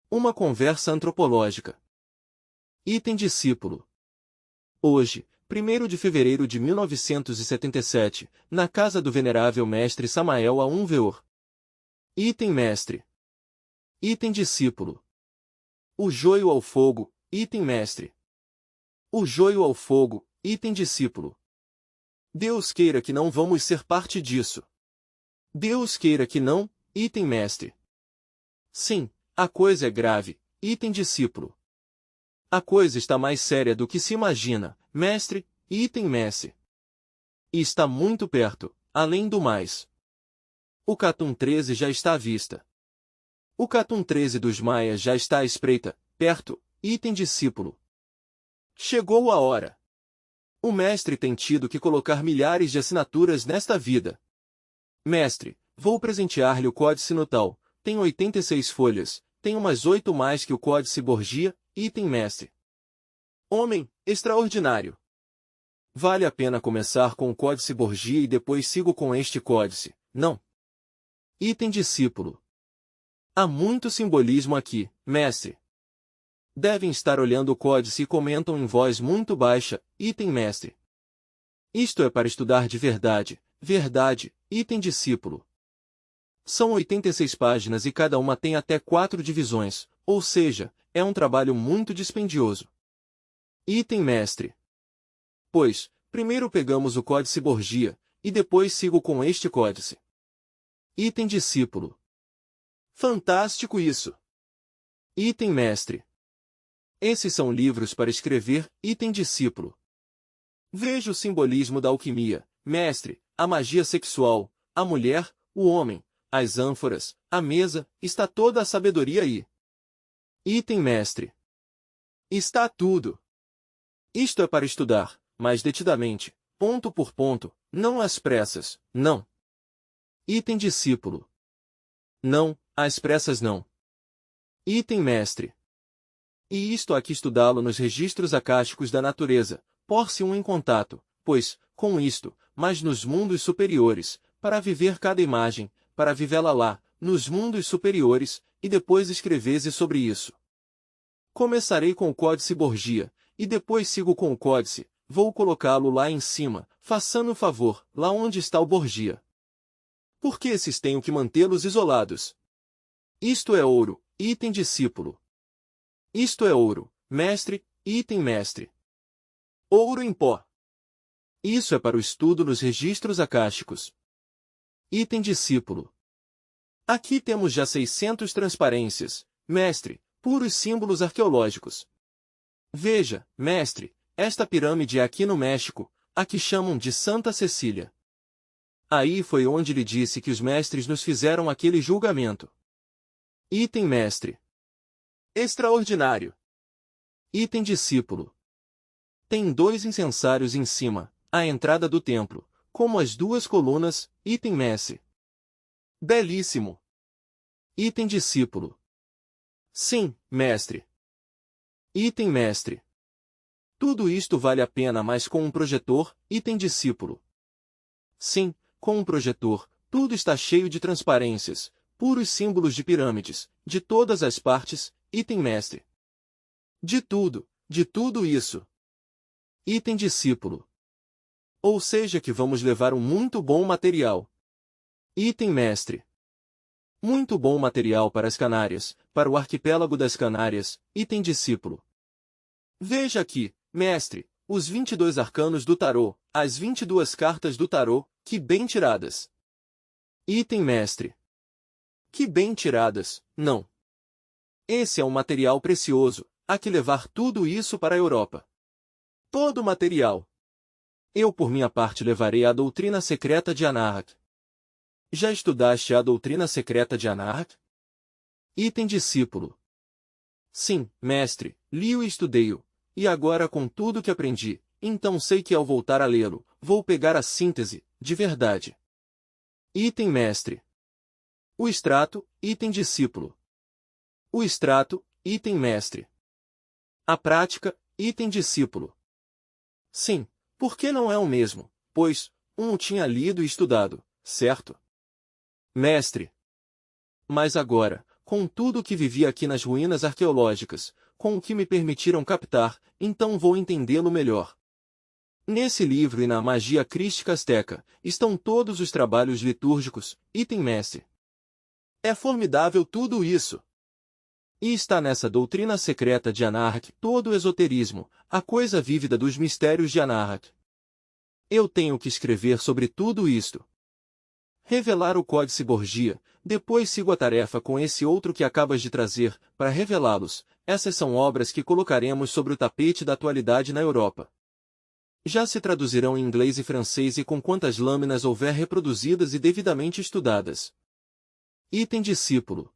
Uma conversa antropológica. Item discípulo. Hoje, 1º de fevereiro de 1977, na casa do venerável mestre Samael a Veor. Item mestre. Item discípulo. O joio ao fogo, item mestre. O joio ao fogo, item discípulo. Deus queira que não vamos ser parte disso. Deus queira que não, item mestre. Sim, a coisa é grave, item discípulo. A coisa está mais séria do que se imagina, mestre, item mestre. E está muito perto, além do mais. O Catum 13 já está à vista. O Catum 13 dos Maias já está à espreita, perto, item discípulo. Chegou a hora. O mestre tem tido que colocar milhares de assinaturas nesta vida. Mestre, vou presentear-lhe o Códice Nutal, tem 86 folhas, tem umas 8 mais que o Códice Borgia, item mestre. Homem, extraordinário. Vale a pena começar com o Códice Borgia e depois sigo com este códice, não? Item discípulo. Há muito simbolismo aqui, mestre. Devem estar olhando o códice e comentam em voz muito baixa, item mestre. Isto é para estudar de verdade, verdade, item discípulo. São 86 páginas e cada uma tem até 4 divisões, ou seja, é um trabalho muito dispendioso. Item mestre. Pois, primeiro pegamos o Códice Borgia, e depois sigo com este códice. Item discípulo. Fantástico isso! Item mestre. Esses são livros para escrever, item discípulo. Veja o simbolismo da alquimia, mestre, a magia sexual, a mulher, o homem, as ânforas, a mesa, está toda a sabedoria aí. Item mestre. Está tudo. Isto é para estudar, mais detidamente, ponto por ponto, não às pressas, não. Item discípulo. Não, às pressas não. Item mestre. E isto há que estudá-lo nos registros acásticos da natureza, pôr-se em contato, pois, com isto, mas nos mundos superiores, para viver cada imagem, para vivê-la lá, nos mundos superiores, e depois escrevese sobre isso. Começarei com o Códice Borgia, e depois sigo com o códice, vou colocá-lo lá em cima, façando o favor, lá onde está o Borgia. Porque esses tenho que mantê-los isolados. Isto é ouro, item discípulo. Isto é ouro, mestre, item mestre. Ouro em pó. Isso é para o estudo nos registros acásticos. Item discípulo. Aqui temos já 600 transparências, mestre, puros símbolos arqueológicos. Veja, mestre, esta pirâmide é aqui no México, a que chamam de Santa Cecília. Aí foi onde lhe disse que os mestres nos fizeram aquele julgamento. Item mestre. Extraordinário. Item discípulo. Tem 2 incensários em cima, à entrada do templo, como as 2 colunas, item mestre. Belíssimo. Item discípulo. Sim, mestre. Item mestre. Tudo isto vale a pena, mas com um projetor, item discípulo. Sim, com um projetor, tudo está cheio de transparências, puros símbolos de pirâmides, de todas as partes, item mestre. De tudo isso. Item discípulo. Ou seja que vamos levar um muito bom material. Item mestre. Muito bom material para as Canárias, para o arquipélago das Canárias, item discípulo. Veja aqui, mestre, os 22 arcanos do tarô, as 22 cartas do tarô, que bem tiradas. Item mestre. Que bem tiradas, não. Esse é um material precioso, há que levar tudo isso para a Europa. Todo o material. Eu por minha parte levarei a doutrina secreta de Anahak. Já estudaste a doutrina secreta de Anahak? Item discípulo. Sim, mestre, li-o e estudei-o, e agora com tudo que aprendi, então sei que ao voltar a lê-lo, vou pegar a síntese, de verdade. Item mestre. O extrato, item discípulo. O extrato, item mestre. A prática, item discípulo. Sim, porque não é o mesmo, pois, um o tinha lido e estudado, certo? Mestre. Mas agora, com tudo que vivi aqui nas ruínas arqueológicas, com o que me permitiram captar, então vou entendê-lo melhor. Nesse livro e na magia crística asteca, estão todos os trabalhos litúrgicos, item mestre. É formidável tudo isso. E está nessa doutrina secreta de Anahak todo o esoterismo, a coisa vívida dos mistérios de Anahak. Eu tenho que escrever sobre tudo isto. Revelar o Códice Borgia, depois sigo a tarefa com esse outro que acabas de trazer, para revelá-los. Essas são obras que colocaremos sobre o tapete da atualidade na Europa. Já se traduzirão em inglês e francês e com quantas lâminas houver reproduzidas e devidamente estudadas. Item discípulo.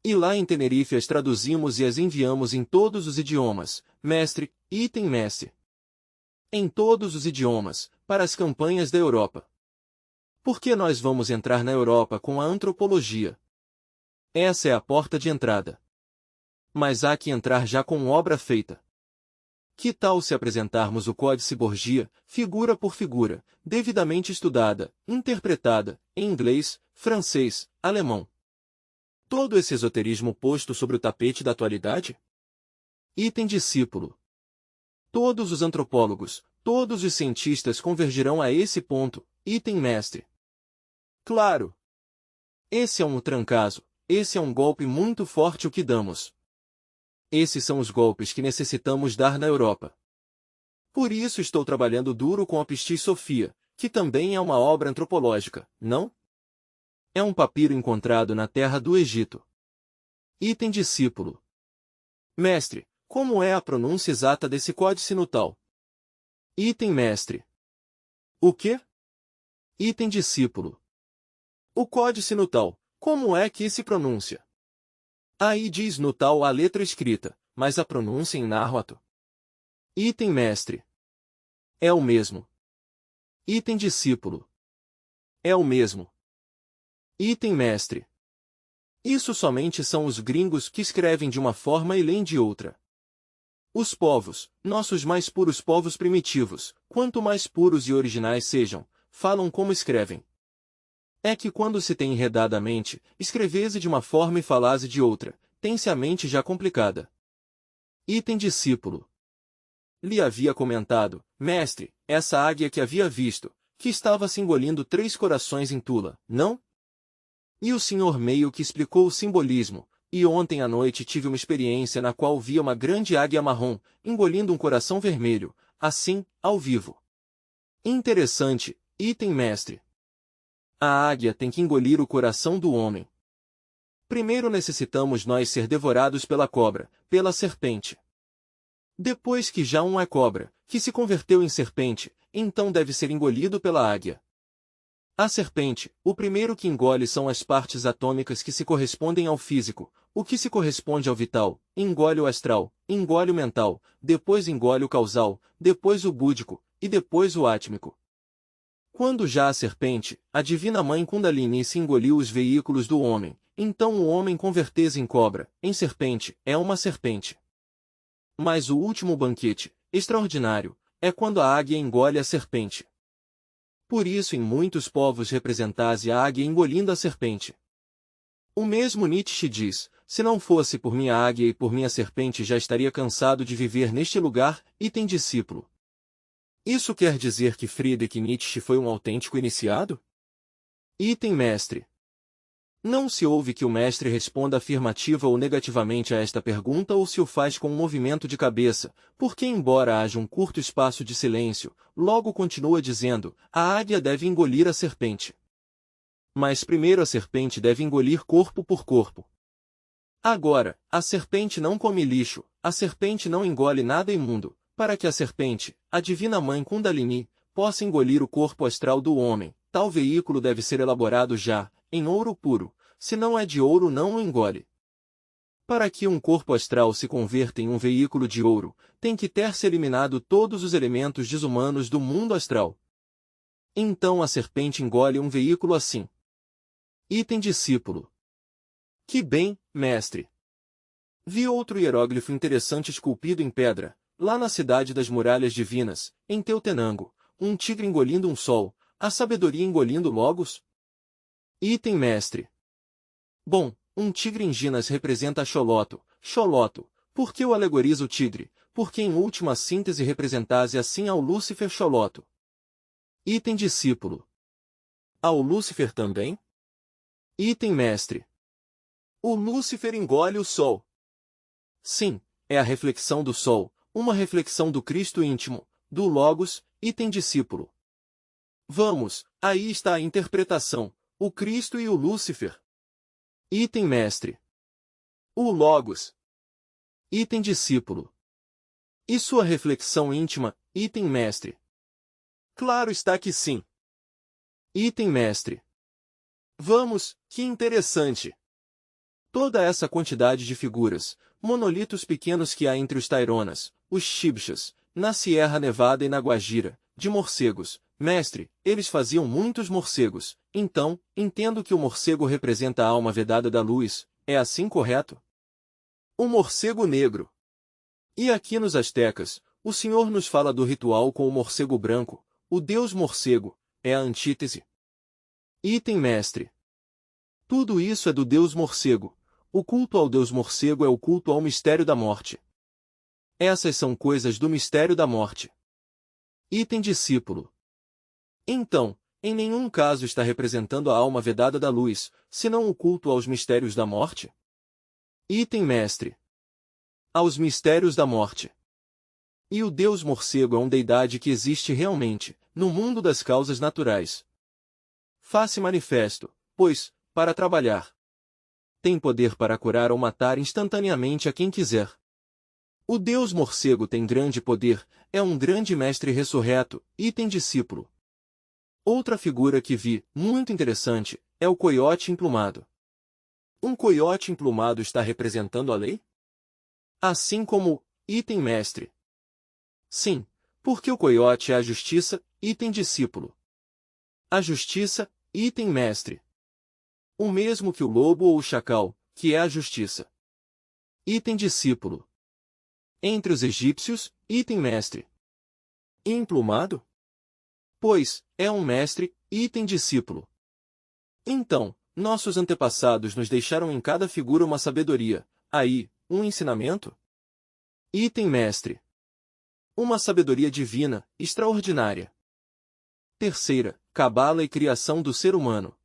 E lá em Tenerife as traduzimos e as enviamos em todos os idiomas, mestre, item mestre. Em todos os idiomas, para as campanhas da Europa. Porque nós vamos entrar na Europa com a antropologia. Essa é a porta de entrada. Mas há que entrar já com obra feita. Que tal se apresentarmos o Códice Borgia, figura por figura, devidamente estudada, interpretada, em inglês, francês, alemão? Todo esse esoterismo posto sobre o tapete da atualidade? Item discípulo. Todos os antropólogos, todos os cientistas convergirão a esse ponto, item mestre. Claro. Esse é um trancazo, esse é um golpe muito forte o que damos. Esses são os golpes que necessitamos dar na Europa. Por isso estou trabalhando duro com a Pistis Sophia, que também é uma obra antropológica, não? É um papiro encontrado na terra do Egito. Item discípulo. Mestre, como é a pronúncia exata desse códice nutal? Item mestre. O quê? Item discípulo. O códice nutal, como é que se pronuncia? Aí diz nutal a letra escrita, mas a pronúncia em náhuatl. Item mestre. É o mesmo. Item discípulo. É o mesmo. Item mestre. Isso somente são os gringos que escrevem de uma forma e leem de outra. Os povos, nossos mais puros povos primitivos, quanto mais puros e originais sejam, falam como escrevem. É que quando se tem enredada a mente, escrevese de uma forma e falase de outra, tem-se a mente já complicada. Item discípulo. Lhe havia comentado, mestre, essa águia que havia visto, que estava se engolindo 3 corações em Tula, não? E o senhor meio que explicou o simbolismo, e ontem à noite tive uma experiência na qual via uma grande águia marrom, engolindo um coração vermelho, assim, ao vivo. Interessante, item mestre. A águia tem que engolir o coração do homem. Primeiro necessitamos nós ser devorados pela cobra, pela serpente. Depois que já um é cobra, que se converteu em serpente, então deve ser engolido pela águia. A serpente, o primeiro que engole são as partes atômicas que se correspondem ao físico, o que se corresponde ao vital, engole o astral, engole o mental, depois engole o causal, depois o búdico, e depois o átmico. Quando já a serpente, a divina mãe Kundalini se engoliu os veículos do homem, então o homem convertese em cobra, em serpente, é uma serpente. Mas o último banquete, extraordinário, é quando a águia engole a serpente. Por isso em muitos povos representase a águia engolindo a serpente. O mesmo Nietzsche diz, se não fosse por minha águia e por minha serpente já estaria cansado de viver neste lugar, item discípulo. Isso quer dizer que Friedrich Nietzsche foi um autêntico iniciado? Item mestre. Não se ouve que o mestre responda afirmativa ou negativamente a esta pergunta ou se o faz com um movimento de cabeça, porque embora haja um curto espaço de silêncio, logo continua dizendo, a águia deve engolir a serpente. Mas primeiro a serpente deve engolir corpo por corpo. Agora, a serpente não come lixo, a serpente não engole nada imundo. Para que a serpente, a divina mãe Kundalini, possa engolir o corpo astral do homem, tal veículo deve ser elaborado já, em ouro puro, se não é de ouro não o engole. Para que um corpo astral se converta em um veículo de ouro, tem que ter-se eliminado todos os elementos desumanos do mundo astral. Então a serpente engole um veículo assim. Item discípulo. Que bem, mestre! Vi outro hieróglifo interessante esculpido em pedra, lá na cidade das muralhas divinas, em Teutenango, um tigre engolindo um sol, a sabedoria engolindo logos? Item mestre. Bom, um tigre em Ginas representa Xoloto, Xoloto, porque o alegoriza o tigre, porque em última síntese representase assim ao Lúcifer Xoloto. Item discípulo. Ao Lúcifer também? Item mestre. O Lúcifer engole o Sol. Sim, é a reflexão do Sol, uma reflexão do Cristo íntimo, do Logos, item discípulo. Vamos, aí está a interpretação, o Cristo e o Lúcifer. Item mestre. O Logos. Item discípulo. E sua reflexão íntima, item mestre. Claro está que sim. Item mestre. Vamos, que interessante. Toda essa quantidade de figuras, monolitos pequenos que há entre os Taironas, os Chibchas, na Sierra Nevada e na Guajira, de morcegos, mestre, eles faziam muitos morcegos, então, entendo que o morcego representa a alma vedada da luz, é assim correto? O morcego negro. E aqui nos astecas, o Senhor nos fala do ritual com o morcego branco, o deus morcego, é a antítese. Item mestre. Tudo isso é do deus morcego. O culto ao deus morcego é o culto ao mistério da morte. Essas são coisas do mistério da morte. Item discípulo. Então, em nenhum caso está representando a alma vedada da luz, senão o culto aos mistérios da morte? Item mestre. Aos mistérios da morte. E o deus morcego é uma deidade que existe realmente, no mundo das causas naturais. Faz-se manifesto, pois, para trabalhar. Tem poder para curar ou matar instantaneamente a quem quiser. O deus morcego tem grande poder, é um grande mestre ressurreto, item discípulo. Outra figura que vi, muito interessante, é o coiote emplumado. Um coiote emplumado está representando a lei? Assim como, item mestre. Sim, porque o coiote é a justiça, item discípulo. A justiça, item mestre. O mesmo que o lobo ou o chacal, que é a justiça. Item discípulo. Entre os egípcios, item mestre. Emplumado? Pois, é um mestre, item discípulo. Então, nossos antepassados nos deixaram em cada figura uma sabedoria, aí, um ensinamento? Item mestre. Uma sabedoria divina, extraordinária. Terceira, cabala e criação do ser humano.